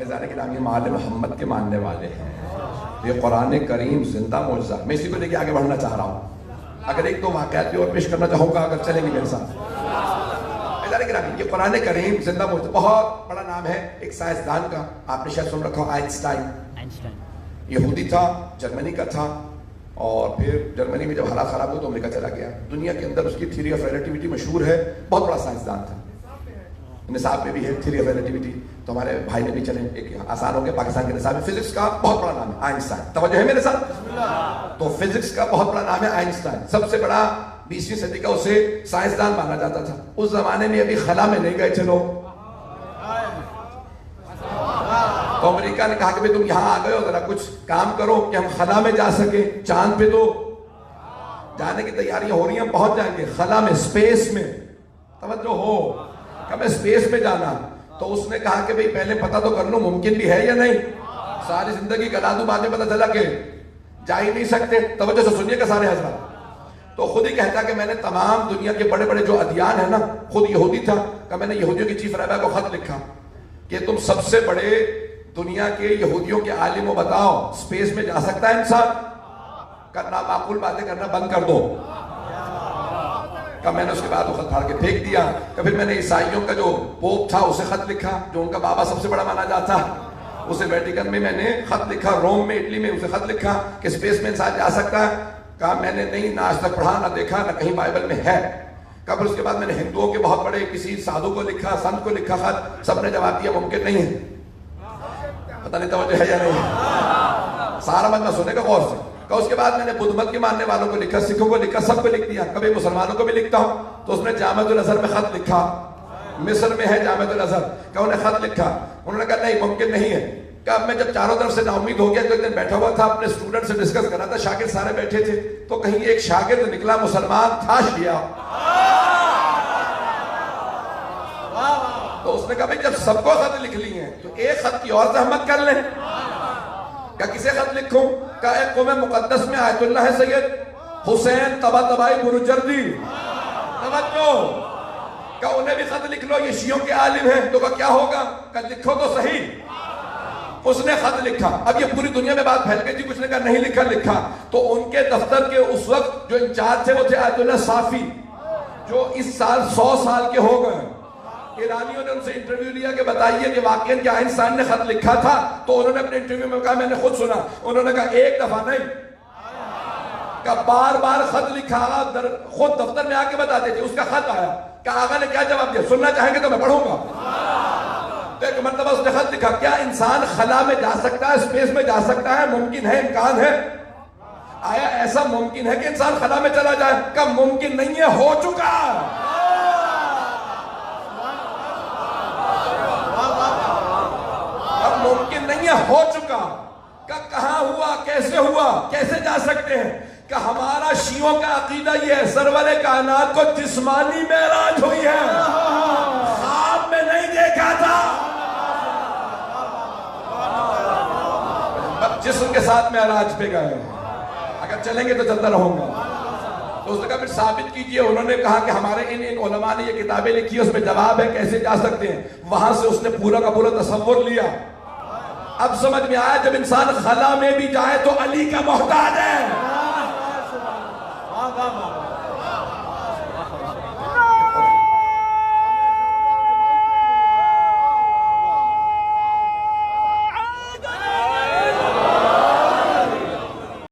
ظاہر کہ یہ معلم محمد کے ماننے والے ہیں. یہ قرآن کریم زندہ معجزہ. میں اسی کو لے کے آگے بڑھنا چاہ رہا ہوں. اگر ایک دو واقعات بھی اور پیش کرنا چاہوں گا اگر چلیں گے میرے ساتھ. یہ قرآن کریم زندہ معجزہ. بہت بڑا نام ہے ایک سائنسدان کا, آپ نے شاید سن رکھا ہو, آئنسٹائن. یہودی تھا, جرمنی کا تھا, اور پھر جرمنی میں جب حالات خراب ہوئے تو امریکہ چلا گیا. دنیا کے اندر اس کی تھیوری آف ریلیٹیوٹی مشہور ہے. بہت بڑا سائنسدان تھا. نصاب میں بھی ہے تھیوری آف ریلیٹیوٹی, تو ہمارے بھائی نے بھی چلیں, ایک آسان ہو گیا. پاکستان کے نصاب میں فزکس کا بہت بڑا نام ہے آئنسٹائن. توجہ ہے میرے ساتھ؟ تو فزکس کا بہت بڑا نام ہے آئنسٹائن. سب سے بڑا 20ویں صدی کا اسے سائنسدان مانا جاتا تھا. اس زمانے میں ابھی خلا میں نہیں گئے تھے لوگ. تو امریکہ نے کہا کہ تم یہاں آ گئے ہو, ذرا کچھ کام کرو کہ ہم خلا میں جا سکیں. چاند پہ تو جانے کی تیاریاں ہو رہی ہیں, ہم پہنچ جائیں گے. خلا میں, اسپیس میں, توجہ ہو, کہ ہمیں اسپیس میں جانا. تو اس نے کہا کہ بھئی پہلے پتہ تو کر لو ممکن بھی ہے یا نہیں. ساری زندگی گلا دوں, بعد میں پتہ چلا کہ جا ہی نہیں سکتے. توجہ سے سنیے کہ سارے حضرات. تو خود ہی کہتا کہ میں نے تمام دنیا کے بڑے بڑے جو ادیان ہیں نا, خود یہودی تھا, کہ میں نے یہودیوں کی چیف رہبر کو خط لکھا کہ تم سب سے بڑے دنیا کے یہودیوں کے عالم و بتاؤ, اسپیس میں جا سکتا ہے انسان؟ کرنا معقول باتیں کرنا بند کر دو. کہ میں نے اس کے بعد وہ خط پھاڑ کے پھینک دیا. کہ پھر میں نے عیسائیوں کا جو پوپ تھا اسے خط لکھا, جو ان کا بابا سب سے بڑا مانا جاتا, اسے ویٹیکن میں نے خط لکھا. روم میں, اٹلی میں اسے خط لکھا کہ اسپیس میں انسان جا سکتا ہے. کہا میں نے نہیں, نہ آج تک پڑھا, نہ دیکھا, نہ کہیں بائبل میں ہے. کہ پھر اس کے بعد میں نے ہندوؤں کے بہت بڑے کسی سادھو کو لکھا, سنت کو لکھا خط. سب نے جواب دیا ممکن نہیں ہے. پتہ نہیں توجہ ہے یا نہیں. سارا مجمع سنے گا غور سے. کہ اس کے بعد میں نے بدھ مت کے ماننے والوں کو لکھا, سکھوں کو لکھا, سب کو لکھ دیا. کبھی مسلمانوں کو بھی لکھتا ہوں. تو اس نے جامعۃ الازہر میں خط لکھا, مصر میں ہے جامعۃ الازہر, کہ انہیں خط لکھا. انہوں نے کہا نہیں ممکن نہیں ہے. کہ اب میں جب چاروں طرف سے نا امید ہو گیا, تو ایک دن بیٹھا ہوا تھا اپنے اسٹوڈنٹ سے ڈسکس کر رہا تھا, شاگرد سارے بیٹھے تھے, تو کہیں ایک شاگرد نکلا مسلمان تھا شیعہ. تو اس نے کہا بھائی جب سب کو خط لکھ لی ہیں تو ایک خط کی اور زحمت کر لیں. کیا کسے خط لکھوں؟ کہ ایک قوم مقدس میں آیت اللہ ہے سید حسین طباطبائی بروجردی. توجہ, کہ انہیں بھی خط لکھ لو, یہ شیعوں کے عالم ہیں. تو کیا ہوگا؟ کہ لکھو تو صحیح. اس نے خط لکھا. اب یہ پوری دنیا میں بات پھیل گئی تھی, کچھ نے کہا نہیں لکھا. تو ان کے دفتر کے اس وقت جو انچارج تھے وہ تھے آیت اللہ صافی, جو اس سال 100 سال کے ہو گئے. ایرانیوں نے ان سے انٹرویو لیا کہ بتائیے کہ واقعاً کیا آئنسٹائن نے خط لکھا تھا؟ تو انہوں نے اپنے انٹرویو میں کہا میں نے خود سنا. انہوں نے کہا ایک دفعہ نہیں, کہ بار بار خط لکھا, خود دفتر میں آ کے بتاتے تھے. اس کا خط آیا کہ آقا نے کیا جواب دیا, سننا چاہیں گے تو میں پڑھوں گا. تو ایک مرتبہ اس نے خط لکھا, کیا انسان خلا میں جا سکتا ہے, اسپیس میں جا سکتا ہے؟ ممکن ہے, امکان ہے. آیا ایسا ممکن ہے کہ انسان خلا میں چلا جائے؟ کہ ممکن نہیں ہے, ہو چکا. ممکن نہیں ہے, ہو چکا. کہ کہاں ہوا, کیسے ہوا, کیسے جا سکتے ہیں؟ کہ ہمارا شیعوں کا عقیدہ یہ ہے, سرور کائنات کو جسمانی معراج ہوئی ہے, خواب میں نہیں دیکھا تھا. اب جسم کے ساتھ معراج پہ گئے. اگر چلیں گے تو چلتا رہوں گا. تو اس نے کہا پھر ثابت کیجئے. انہوں نے کہا کہ ہمارے ان علماء نے یہ کتابیں لکھی, اس میں جواب ہے کیسے جا سکتے ہیں. وہاں سے اس نے پورا کا پورا تصور لیا. اب سمجھ میں آیا جب انسان خلا میں بھی جائے تو علی کا محتاج ہے.